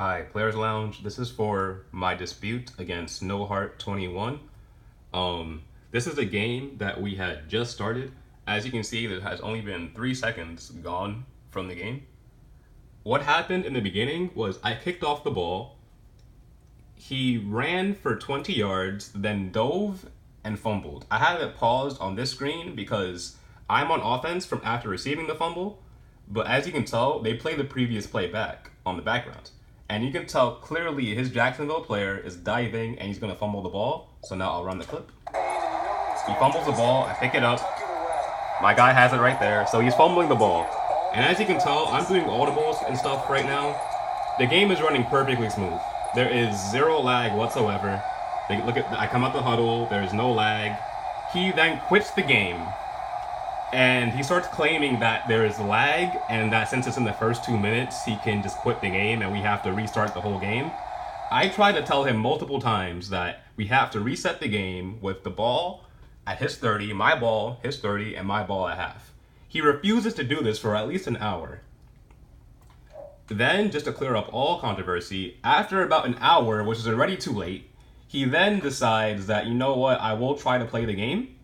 Hi, Players Lounge. This is for my dispute against NoHeart 21. This is a game that we had just started. As you can see, there has only been 3 seconds gone from the game. What happened in the beginning was I kicked off the ball. He ran for 20 yards, then dove and fumbled. I have it paused on this screen because I'm on offense from after receiving the fumble, but as you can tell, they play the previous play back on the background. And you can tell clearly his Jacksonville player is diving and he's going to fumble the ball. So now I'll run the clip. He fumbles the ball, I pick it up. My guy has it right there. So he's fumbling the ball. And as you can tell, I'm doing audibles and stuff right now. The game is running perfectly smooth. There is zero lag whatsoever. I come out the huddle, there's no lag. He then quits the game. And he starts claiming that there is lag and that since it's in the first 2 minutes, he can just quit the game and we have to restart the whole game. I tried to tell him multiple times that we have to reset the game with the ball at his 30, my ball, his 30, and my ball at half. He refuses to do this for at least an hour. Then, just to clear up all controversy, after about an hour, which is already too late, he then decides that, you know what, I will try to play the game.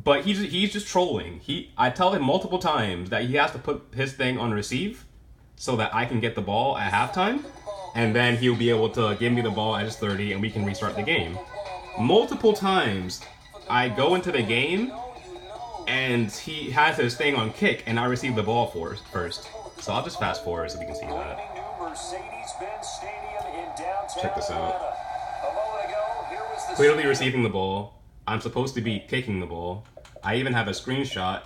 But he's just trolling. I tell him multiple times that he has to put his thing on receive so that I can get the ball at halftime, and then he'll be able to give me the ball at his 30 and we can restart the game. Multiple times I go into the game and he has his thing on kick and I receive the ball first. So I'll just fast forward so we can see that. Check this out. Clearly receiving the ball. I'm supposed to be kicking the ball. I even have a screenshot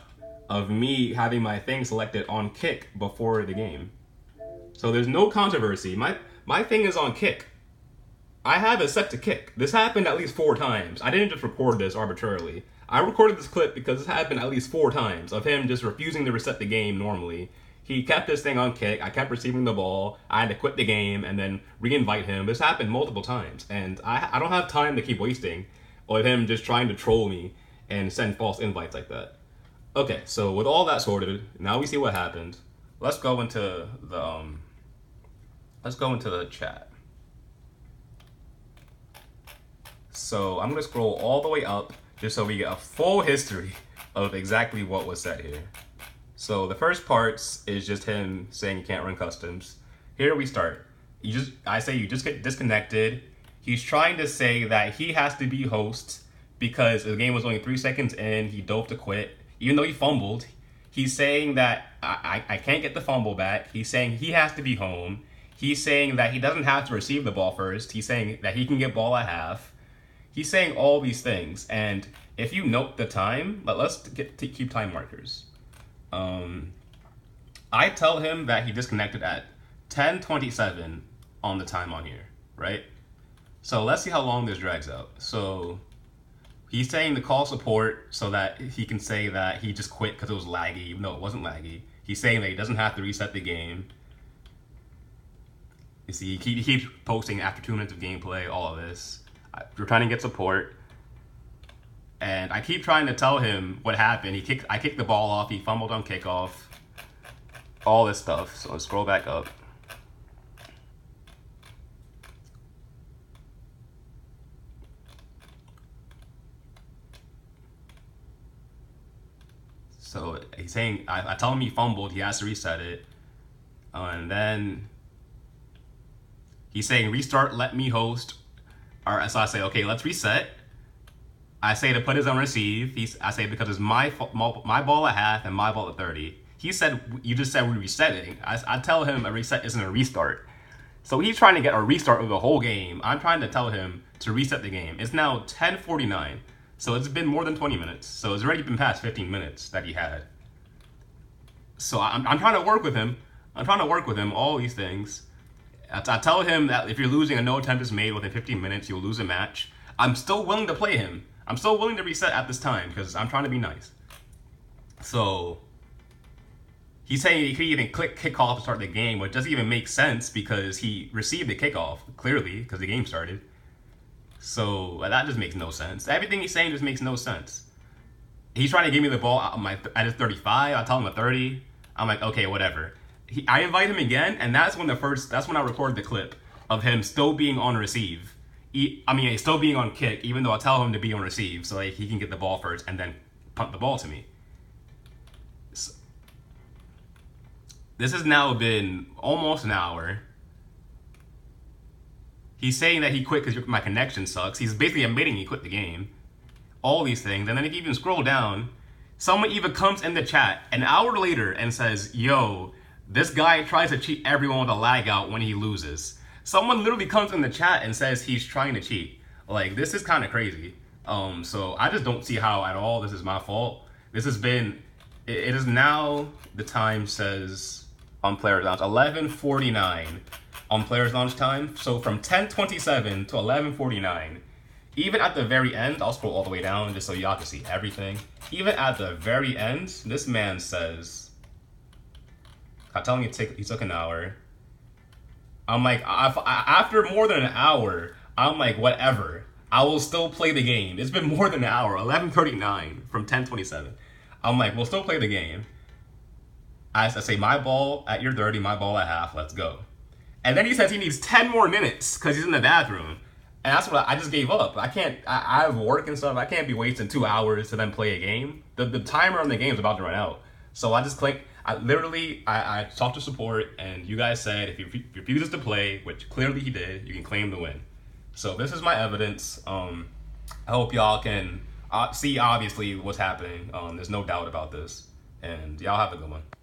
of me having my thing selected on kick before the game. So there's no controversy. My thing is on kick. I have it set to kick. This happened at least 4 times. I didn't just record this arbitrarily. I recorded this clip because this happened at least 4 times of him just refusing to reset the game normally. He kept this thing on kick. I kept receiving the ball. I had to quit the game and then re-invite him. This happened multiple times. And I don't have time to keep wasting with him just trying to troll me and send false invites like that. Okay, so with all that sorted, now we see what happened. Let's go into the chat. So I'm gonna scroll all the way up just so we get a full history of exactly what was said here. So the first parts is just him saying you can't run customs. Here we start. I say you just get disconnected. He's trying to say that he has to be host because the game was only 3 seconds in. He dove to quit, even though he fumbled. He's saying that I can't get the fumble back. He's saying he has to be home. He's saying that he doesn't have to receive the ball first. He's saying that he can get ball at half. He's saying all these things. And if you note the time, let's keep time markers. I tell him that he disconnected at 10:27 on the time on here, right? So let's see how long this drags out. So he's saying to call support so that he can say that he just quit because it was laggy, even though it wasn't laggy. He's saying that he doesn't have to reset the game. You see, he keeps posting after 2 minutes of gameplay, all of this. We're trying to get support. And I keep trying to tell him what happened. I kicked the ball off, he fumbled on kickoff. All this stuff. So let's scroll back up. So he's saying, I tell him he fumbled, he has to reset it. And then he's saying, restart, let me host. So I say, okay, let's reset. I say to put his on receive. I say because it's my ball at half and my ball at 30. He said, you just said we're resetting. I tell him a reset isn't a restart. So he's trying to get a restart of the whole game. I'm trying to tell him to reset the game. It's now 10:49. So it's been more than 20 minutes. So it's already been past 15 minutes that he had. So I'm trying to work with him. All these things. I tell him that if you're losing and no attempt is made within 15 minutes, you'll lose a match. I'm still willing to play him. I'm still willing to reset at this time because I'm trying to be nice. So he's saying he could even click kickoff to start the game, which doesn't even make sense because he received the kickoff, clearly, because the game started. So that just makes no sense. Everything he's saying just makes no sense. He's trying to give me the ball at his 35. I tell him a 30. I'm like, okay, whatever. I invite him again, and that's when I record the clip of him still being on receive. Still being on kick, even though I tell him to be on receive, so like he can get the ball first and then punt the ball to me. So, this has now been almost an hour. He's saying that he quit because my connection sucks. He's basically admitting he quit the game. All these things, and then if you even scroll down, someone even comes in the chat an hour later and says, "Yo, this guy tries to cheat everyone with a lag out when he loses." Someone literally comes in the chat and says he's trying to cheat. Like, this is kind of crazy. So I just don't see how at all this is my fault. This has been, it is now, the time says on players launch, 11:49 on players launch time. So from 10:27 to 11:49, even at the very end, I'll scroll all the way down just so y'all can see everything. Even at the very end, this man says, I'm telling you, he took an hour. I'm like, after more than an hour, I'm like, whatever. I will still play the game. It's been more than an hour, 11:39 from 10:27. I'm like, we'll still play the game. I say, my ball at your 30, my ball at half, let's go. And then he says he needs 10 more minutes because he's in the bathroom. And that's what I just gave up. I have work and stuff. I can't be wasting 2 hours to then play a game. The timer on the game is about to run out. So I just click. I talked to support, and you guys said if he refuses to play, which clearly he did, you can claim the win. So this is my evidence. I hope y'all can see obviously what's happening. There's no doubt about this. And y'all have a good one.